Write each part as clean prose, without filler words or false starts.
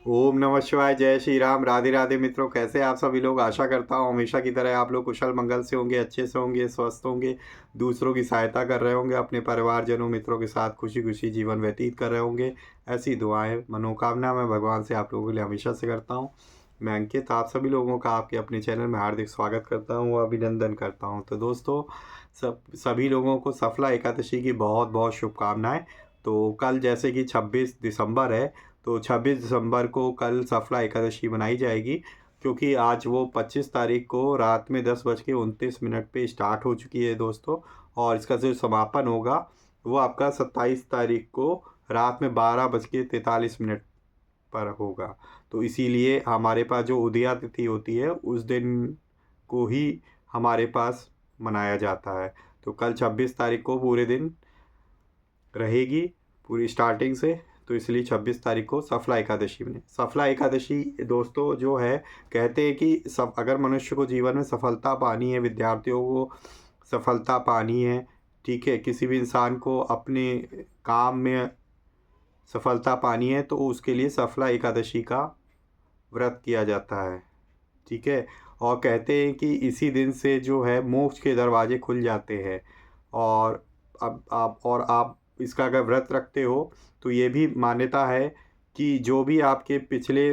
ओम नमः शिवाय। जय श्री राम। राधे राधे मित्रों, कैसे हैं आप सभी लोग। आशा करता हूँ हमेशा की तरह आप लोग कुशल मंगल से होंगे, अच्छे से होंगे, स्वस्थ होंगे, दूसरों की सहायता कर रहे होंगे, अपने परिवारजनों मित्रों के साथ खुशी खुशी जीवन व्यतीत कर रहे होंगे। ऐसी दुआएं मनोकामना मैं भगवान से आप लोगों के लिए हमेशा से करता हूँ। मैं अंकित आप सभी लोगों का आपके अपने चैनल में हार्दिक स्वागत करता हूँ, अभिनंदन करता हूँ। तो दोस्तों, सभी लोगों को सफला एकादशी की बहुत बहुत शुभकामनाएं। तो कल जैसे कि 26 दिसंबर है, तो 26 दिसंबर को कल सफला एकादशी मनाई जाएगी, क्योंकि आज वो 25 तारीख को रात में 10:29 पे स्टार्ट हो चुकी है दोस्तों। और इसका जो समापन होगा वो आपका 27 तारीख को रात में 12:43 पर होगा। तो इसीलिए हमारे पास जो उदया तिथि होती है उस दिन को ही हमारे पास मनाया जाता है। तो कल 26 तारीख को पूरे दिन रहेगी, पूरी स्टार्टिंग से। तो इसलिए 26 तारीख को सफला एकादशी में, सफला एकादशी दोस्तों जो है, कहते हैं कि सब अगर मनुष्य को जीवन में सफलता पानी है, विद्यार्थियों को सफलता पानी है, ठीक है, किसी भी इंसान को अपने काम में सफलता पानी है, तो उसके लिए सफला एकादशी का व्रत किया जाता है, ठीक है। और कहते हैं कि इसी दिन से जो है मोक्ष के दरवाजे खुल जाते हैं। और अब आप इसका अगर व्रत रखते हो तो ये भी मान्यता है कि जो भी आपके पिछले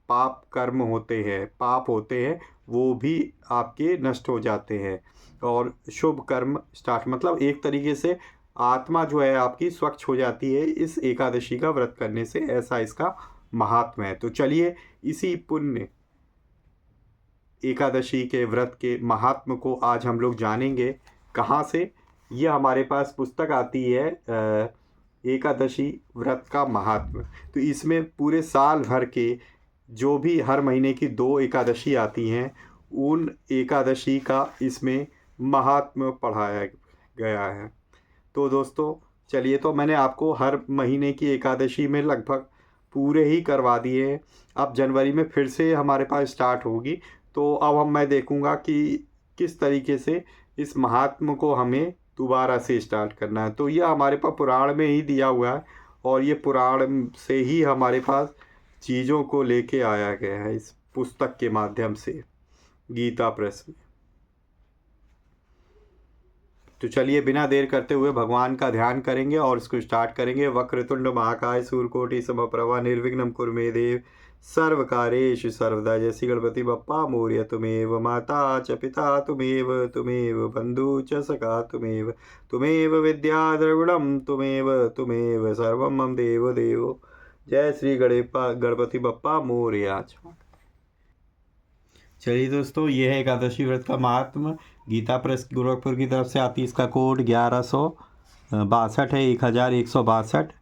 पाप कर्म होते हैं, पाप होते हैं, वो भी आपके नष्ट हो जाते हैं और शुभ कर्म स्टार्ट, मतलब एक तरीके से आत्मा जो है आपकी स्वच्छ हो जाती है इस एकादशी का व्रत करने से। ऐसा इसका महात्म्य है। तो चलिए इसी पुण्य एकादशी के व्रत के महात्म को आज हम लोग जानेंगे। कहाँ से? ये हमारे पास पुस्तक आती है एकादशी व्रत का महात्म। तो इसमें पूरे साल भर के जो भी हर महीने की 2 एकादशी आती हैं, उन एकादशी का इसमें महात्म पढ़ाया गया है। तो दोस्तों चलिए, तो मैंने आपको हर महीने की एकादशी में लगभग पूरे ही करवा दिए हैं। अब जनवरी में फिर से हमारे पास स्टार्ट होगी। तो अब मैं देखूंगा कि किस तरीके से इस महात्म को हमें दोबारा से स्टार्ट करना है। तो यह हमारे पास पुराण में ही दिया हुआ है और ये पुराण से ही हमारे पास चीज़ों को लेके आया गया है इस पुस्तक के माध्यम से, गीता प्रेस में। तो चलिए बिना देर करते हुए भगवान का ध्यान करेंगे और इसको स्टार्ट करेंगे। वक्रतुंड महाकाय सूर्यकोटि समप्रभा निर्विघ्नं कुरु मे देव सर्व कार्येषु सर्वदा। जय श्री गणपति बप्पा मोरया। तुमेव माता च पिता तुमेव बंधु च सखा तुमेव विद्या द्रविणम तुमेव सर्वं मम देव देव। जय श्री गणपति बप्पा मोरया। चलिए दोस्तों, ये है एकादशी व्रत का महात्म। गीता प्रेस गोरखपुर की तरफ से आती है। इसका कोड 1162 है, 1162।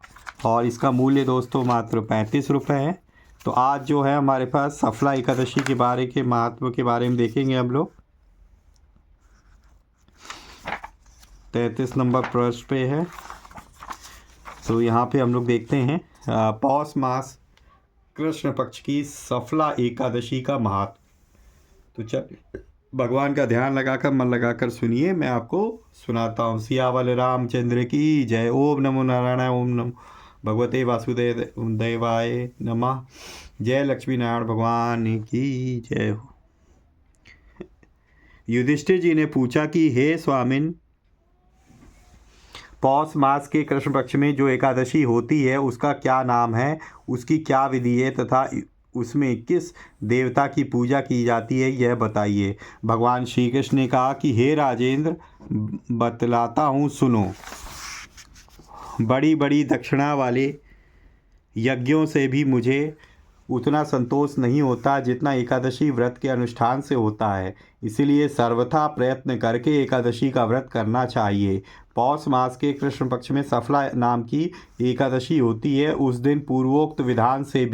और इसका मूल्य दोस्तों मात्र 35 रुपये है। तो आज जो है हमारे पास सफला एकादशी के बारे के महात्म के बारे में देखेंगे हम लोग। 33 नंबर पृष्ठ पे है। तो यहाँ पे हम लोग देखते हैं पौष मास कृष्ण पक्ष की सफला एकादशी का महात्म। तो चल भगवान का ध्यान लगाकर, मन लगाकर सुनिए, मैं आपको सुनाता हूँ। सियावल रामचंद्र की जय। ओम नमो नारायण। ओम नमो भगवते वासुदेव देवाय नमः। जय लक्ष्मी नारायण भगवान की जय हो। युधिष्ठिर जी ने पूछा कि हे स्वामिन, पौष मास के कृष्ण पक्ष में जो एकादशी होती है उसका क्या नाम है, उसकी क्या विधि है तथा उसमें किस देवता की पूजा की जाती है, यह बताइए। भगवान श्री कृष्ण ने कहा कि हे राजेंद्र, बतलाता हूँ सुनो। बड़ी बड़ी दक्षिणा वाले यज्ञों से भी मुझे उतना संतोष नहीं होता जितना एकादशी व्रत के अनुष्ठान से होता है। इसलिए सर्वथा प्रयत्न करके एकादशी का व्रत करना चाहिए। पौष मास के कृष्ण पक्ष में सफला नाम की एकादशी होती है। उस दिन पूर्वोक्त विधान से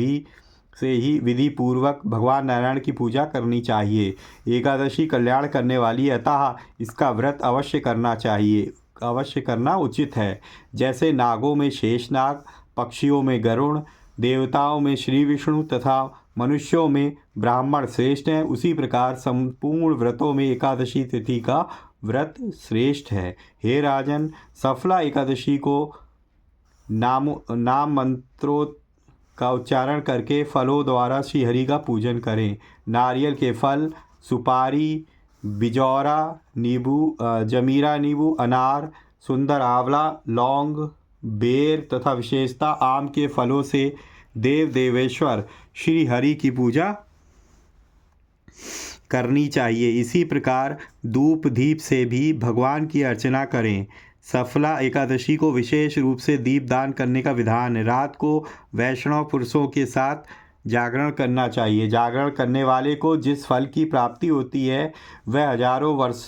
ही विधि पूर्वक भगवान नारायण की पूजा करनी चाहिए। एकादशी कल्याण करने वाली, अतः इसका व्रत अवश्य करना चाहिए, अवश्य करना उचित है। जैसे नागों में शेषनाग, पक्षियों में गरुड़, देवताओं में श्री विष्णु तथा मनुष्यों में ब्राह्मण श्रेष्ठ हैं, उसी प्रकार संपूर्ण व्रतों में एकादशी तिथि का व्रत श्रेष्ठ है। हे राजन, सफला एकादशी को नाम मंत्रों का उच्चारण करके फलों द्वारा श्रीहरि का पूजन करें। नारियल के फल, सुपारी, बिजौरा नींबू, जमीरा नींबू, अनार, सुंदर आंवला, लौंग, बेर तथा विशेषता आम के फलों से देव देवेश्वर श्री हरि की पूजा करनी चाहिए। इसी प्रकार धूप दीप से भी भगवान की अर्चना करें। सफला एकादशी को विशेष रूप से दीपदान करने का विधान है। रात को वैष्णव पुरुषों के साथ जागरण करना चाहिए। जागरण करने वाले को जिस फल की प्राप्ति होती है वह हजारों वर्ष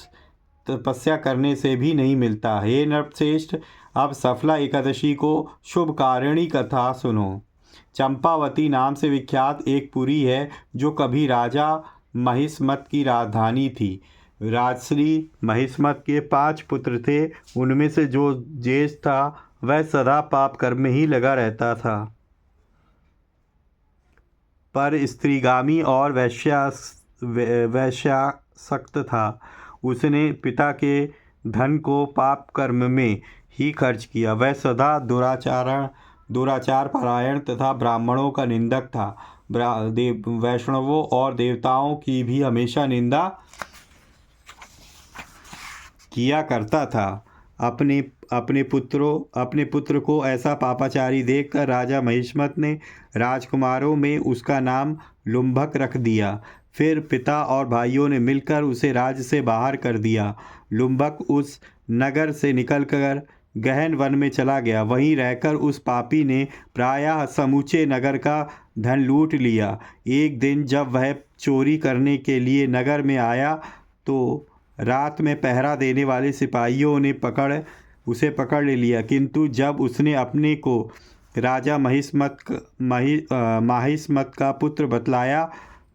तपस्या करने से भी नहीं मिलता। हे नरश्रेष्ठ, अब सफला एकादशी को शुभकारिणी कथा सुनो। चंपावती नाम से विख्यात एक पुरी है जो कभी राजा महिष्मत की राजधानी थी। राजश्री महिष्मत के 5 पुत्र थे। उनमें से जो ज्येष्ठ था वह सदा पाप कर्म में ही लगा रहता था, पर स्त्रीगामी और वैश्यासक्त था। उसने पिता के धन को पाप कर्म में ही खर्च किया। वह सदा दुराचार परायण तथा ब्राह्मणों का निंदक था। वैष्णवों और देवताओं की भी हमेशा निंदा किया करता था। अपने पुत्र को ऐसा पापाचारी देखकर राजा महिष्मत ने राजकुमारों में उसका नाम लुम्भक रख दिया। फिर पिता और भाइयों ने मिलकर उसे राज्य से बाहर कर दिया। लुम्भक उस नगर से निकलकर गहन वन में चला गया। वहीं रहकर उस पापी ने प्रायः समूचे नगर का धन लूट लिया। एक दिन जब वह चोरी करने के लिए नगर में आया तो रात में पहरा देने वाले सिपाहियों ने उसे पकड़ लिया, किंतु जब उसने अपने को राजा महिष्मत का पुत्र बतलाया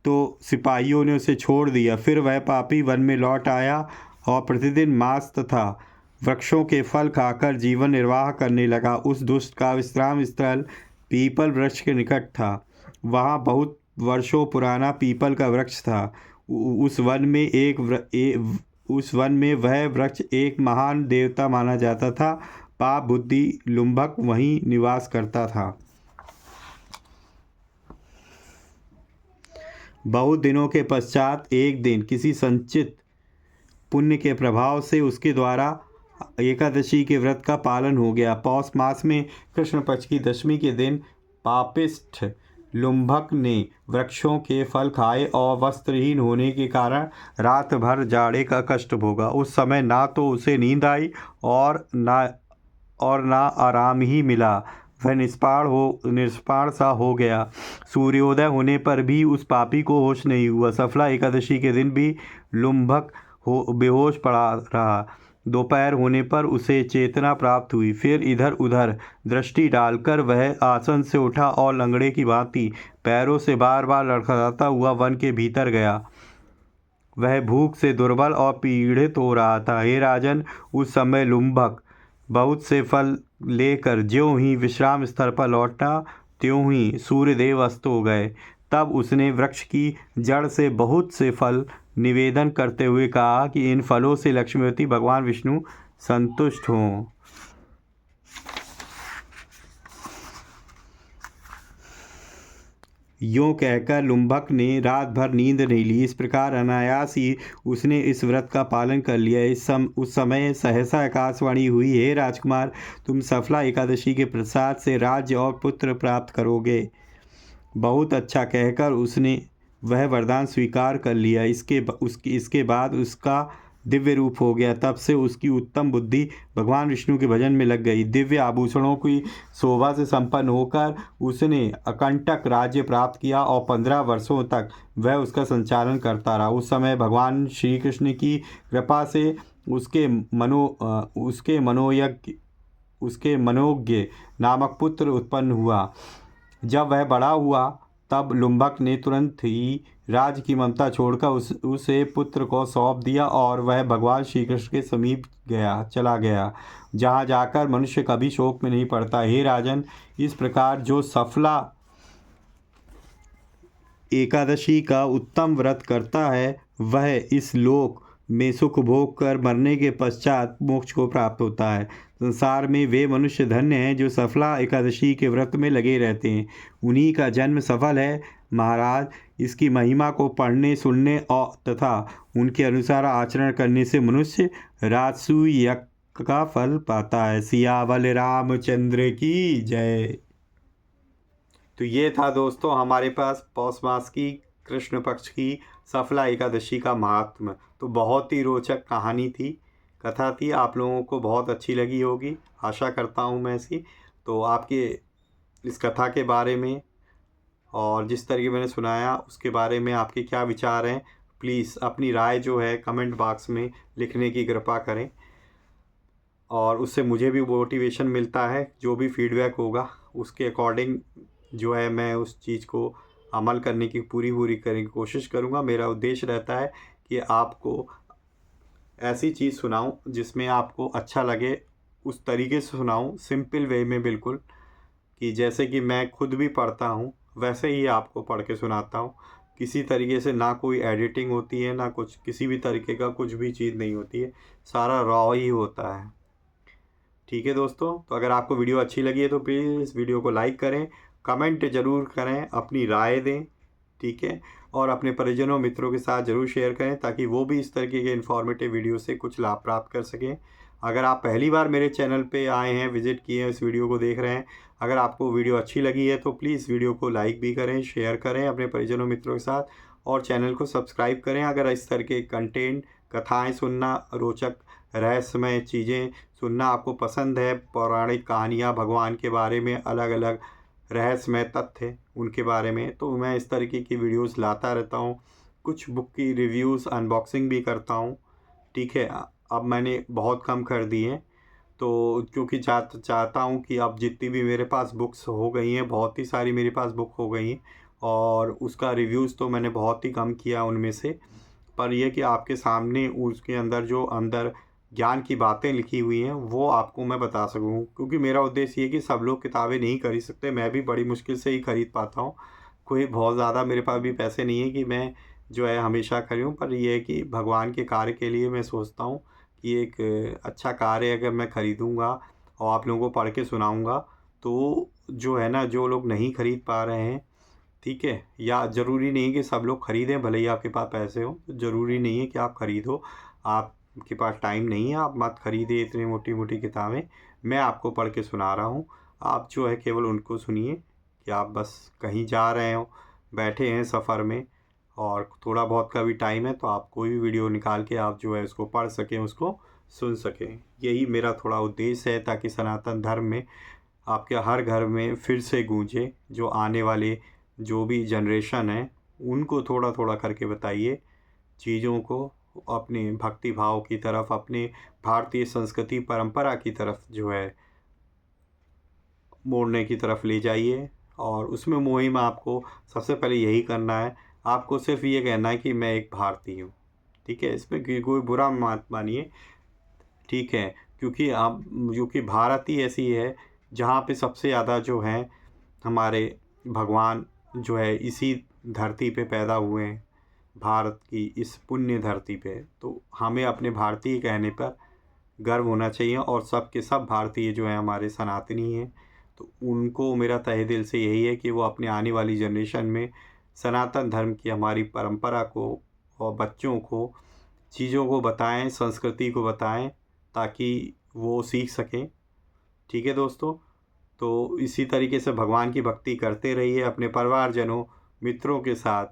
तो सिपाहियों ने उसे छोड़ दिया। फिर वह पापी वन में लौट आया और प्रतिदिन मांस तथा वृक्षों के फल खाकर जीवन निर्वाह करने लगा। उस दुष्ट का विश्राम स्थल पीपल वृक्ष के निकट था। वहाँ बहुत वर्षों पुराना पीपल का वृक्ष था। उस वन में वह वृक्ष एक महान देवता माना जाता था। पाप बुद्धि लुम्भक वहीं निवास करता था। बहुत दिनों के पश्चात एक दिन किसी संचित पुण्य के प्रभाव से उसके द्वारा एकादशी के व्रत का पालन हो गया। पौष मास में कृष्ण पक्ष की दशमी के दिन पापिष्ठ लुम्भक ने वृक्षों के फल खाए और वस्त्रहीन होने के कारण रात भर जाड़े का कष्ट भोगा। उस समय ना तो उसे नींद आई और ना आराम ही मिला। वह निष्पाण सा हो गया। सूर्योदय होने पर भी उस पापी को होश नहीं हुआ। सफला एकादशी के दिन भी लुम्भक बेहोश पड़ा रहा। दोपहर होने पर उसे चेतना प्राप्त हुई। फिर इधर उधर दृष्टि डालकर वह आसन से उठा और लंगड़े की भांति पैरों से बार बार लड़खड़ाता हुआ वन के भीतर गया। वह भूख से दुर्बल और पीड़ित हो रहा था। हे राजन, उस समय लुम्भक बहुत से फल लेकर ज्यों ही विश्राम स्थल पर लौटा त्यों ही सूर्यदेव अस्त हो गए। तब उसने वृक्ष की जड़ से बहुत से फल निवेदन करते हुए कहा कि इन फलों से लक्ष्मीपति भगवान विष्णु संतुष्ट हों। यूँ कहकर लुम्भक ने रात भर नींद नहीं ली। इस प्रकार अनायास ही उसने इस व्रत का पालन कर लिया। उस समय सहसा आकाशवाणी हुई, हे राजकुमार, तुम सफला एकादशी के प्रसाद से राज्य और पुत्र प्राप्त करोगे। बहुत अच्छा कहकर उसने वह वरदान स्वीकार कर लिया। इसके बाद उसका दिव्य रूप हो गया। तब से उसकी उत्तम बुद्धि भगवान विष्णु के भजन में लग गई। दिव्य आभूषणों की शोभा से संपन्न होकर उसने अकंटक राज्य प्राप्त किया और 15 वर्षों तक वह उसका संचालन करता रहा। उस समय भगवान श्री कृष्ण की कृपा से उसके मनोज्ञ नामक पुत्र उत्पन्न हुआ। जब वह बड़ा हुआ तब लुम्भक ने तुरंत ही राज्य की ममता छोड़कर उसे पुत्र को सौंप दिया और वह भगवान श्री कृष्ण के समीप चला गया, जहाँ जाकर मनुष्य कभी शोक में नहीं पड़ता। हे राजन, इस प्रकार जो सफला एकादशी का उत्तम व्रत करता है वह इस लोक में सुख भोग कर मरने के पश्चात मोक्ष को प्राप्त होता है। संसार में वे मनुष्य धन्य हैं जो सफला एकादशी के व्रत में लगे रहते हैं, उन्हीं का जन्म सफल है महाराज। इसकी महिमा को पढ़ने सुनने और तथा उनके अनुसार आचरण करने से मनुष्य राजसूय यज्ञ का फल पाता है। सियावल रामचंद्र की जय। तो ये था दोस्तों हमारे पास पौष मास की कृष्ण पक्ष की सफला एकादशी का महात्म। तो बहुत ही रोचक कहानी थी, कथा थी, आप लोगों को बहुत अच्छी लगी होगी, आशा करता हूँ मैं ऐसी। तो आपके इस कथा के बारे में और जिस तरीके मैंने सुनाया उसके बारे में आपके क्या विचार हैं, प्लीज़ अपनी राय जो है कमेंट बॉक्स में लिखने की कृपा करें, और उससे मुझे भी मोटिवेशन मिलता है। जो भी फीडबैक होगा उसके अकॉर्डिंग जो है मैं उस चीज़ को अमल करने की पूरी करने की कोशिश करूँगा। मेरा उद्देश्य रहता है कि आपको ऐसी चीज़ सुनाऊँ जिसमें आपको अच्छा लगे, उस तरीके से सुनाऊँ, सिंपल वे में बिल्कुल, कि जैसे कि मैं खुद भी पढ़ता हूँ वैसे ही आपको पढ़ के सुनाता हूँ। किसी तरीके से ना कोई एडिटिंग होती है, ना कुछ किसी भी तरीके का कुछ भी चीज़ नहीं होती है, सारा रॉ ही होता है। ठीक है दोस्तों, तो अगर आपको वीडियो अच्छी लगी है तो प्लीज़ वीडियो को लाइक करें, कमेंट ज़रूर करें, अपनी राय दें, ठीक है, और अपने परिजनों मित्रों के साथ ज़रूर शेयर करें ताकि वो भी इस तरीके के इन्फॉर्मेटिव वीडियो से कुछ लाभ प्राप्त कर सकें। अगर आप पहली बार मेरे चैनल पे आए हैं, विज़िट किए हैं, इस वीडियो को देख रहे हैं, अगर आपको वीडियो अच्छी लगी है तो प्लीज़ वीडियो को लाइक भी करें, शेयर करें अपने परिजनों मित्रों के साथ, और चैनल को सब्सक्राइब करें। अगर इस तरह के कंटेंट, कथाएँ सुनना, रोचक रहस्यमय चीज़ें सुनना आपको पसंद है, पौराणिक कहानियाँ, भगवान के बारे में अलग अलग रहस्यमय तथ्य उनके बारे में, तो मैं इस तरीके की वीडियोस लाता रहता हूँ। कुछ बुक की रिव्यूज़, अनबॉक्सिंग भी करता हूँ, ठीक है। अब मैंने बहुत कम कर दी हैं, तो क्योंकि चाहता हूँ कि अब जितनी भी मेरे पास बुक्स हो गई हैं, बहुत ही सारी मेरे पास बुक हो गई हैं, और उसका रिव्यूज़ तो मैंने बहुत ही कम किया उनमें से। पर यह कि आपके सामने उसके अंदर जो ज्ञान की बातें लिखी हुई हैं वो आपको मैं बता सकूँ, क्योंकि मेरा उद्देश्य ये है कि सब लोग किताबें नहीं खरीद सकते, मैं भी बड़ी मुश्किल से ही खरीद पाता हूँ। कोई बहुत ज़्यादा मेरे पास भी पैसे नहीं है कि मैं जो है हमेशा खरीदूँ, पर यह है कि भगवान के कार्य के लिए मैं सोचता हूँ कि एक अच्छा कार्य अगर मैं खरीदूँगा और आप लोगों को पढ़ के सुनाऊँगा, तो जो है ना, जो लोग नहीं खरीद पा रहे हैं, ठीक है, या ज़रूरी नहीं है कि सब लोग ख़रीदें, भले ही आपके पास पैसे हो, ज़रूरी नहीं है कि आप ख़रीदो। आपके पास टाइम नहीं है, आप मत ख़रीदिए इतनी मोटी मोटी किताबें। मैं आपको पढ़ के सुना रहा हूँ, आप जो है केवल उनको सुनिए कि आप बस कहीं जा रहे हो, बैठे हैं सफ़र में, और थोड़ा बहुत का भी टाइम है, तो आप कोई भी वीडियो निकाल के आप जो है उसको पढ़ सकें, उसको सुन सकें। यही मेरा थोड़ा उद्देश्य है, ताकि सनातन धर्म में आपके हर घर में फिर से गूंजे। जो आने वाले जो भी जनरेशन है उनको थोड़ा थोड़ा करके बताइए चीज़ों को, अपने भक्ति भाव की तरफ, अपने भारतीय संस्कृति परंपरा की तरफ जो है मोड़ने की तरफ ले जाइए। और उसमें मुहिम आपको सबसे पहले यही करना है, आपको सिर्फ ये कहना है कि मैं एक भारतीय हूँ, ठीक है। इसमें कोई बुरा मत मानिए, ठीक है, क्योंकि भारत ही ऐसी है जहाँ पे सबसे ज़्यादा जो है हमारे भगवान जो है इसी धरती पे पैदा हुए हैं, भारत की इस पुण्य धरती पे। तो हमें अपने भारतीय कहने पर गर्व होना चाहिए, और सब के सब भारतीय जो हैं हमारे सनातनी हैं। तो उनको मेरा तहे दिल से यही है कि वो अपने आने वाली जनरेशन में सनातन धर्म की हमारी परंपरा को और बच्चों को चीज़ों को बताएं, संस्कृति को बताएं, ताकि वो सीख सकें। ठीक है दोस्तों, तो इसी तरीके से भगवान की भक्ति करते रहिए, अपने परिवारजनों, मित्रों के साथ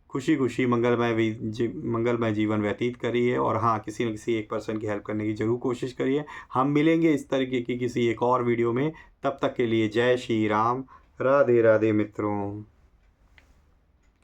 खुशी खुशी मंगलमय जीवन व्यतीत करिए। और हाँ, किसी न किसी एक पर्सन की हेल्प करने की ज़रूर कोशिश करिए। हम मिलेंगे इस तरीके की किसी एक और वीडियो में, तब तक के लिए जय श्री राम, राधे राधे मित्रों।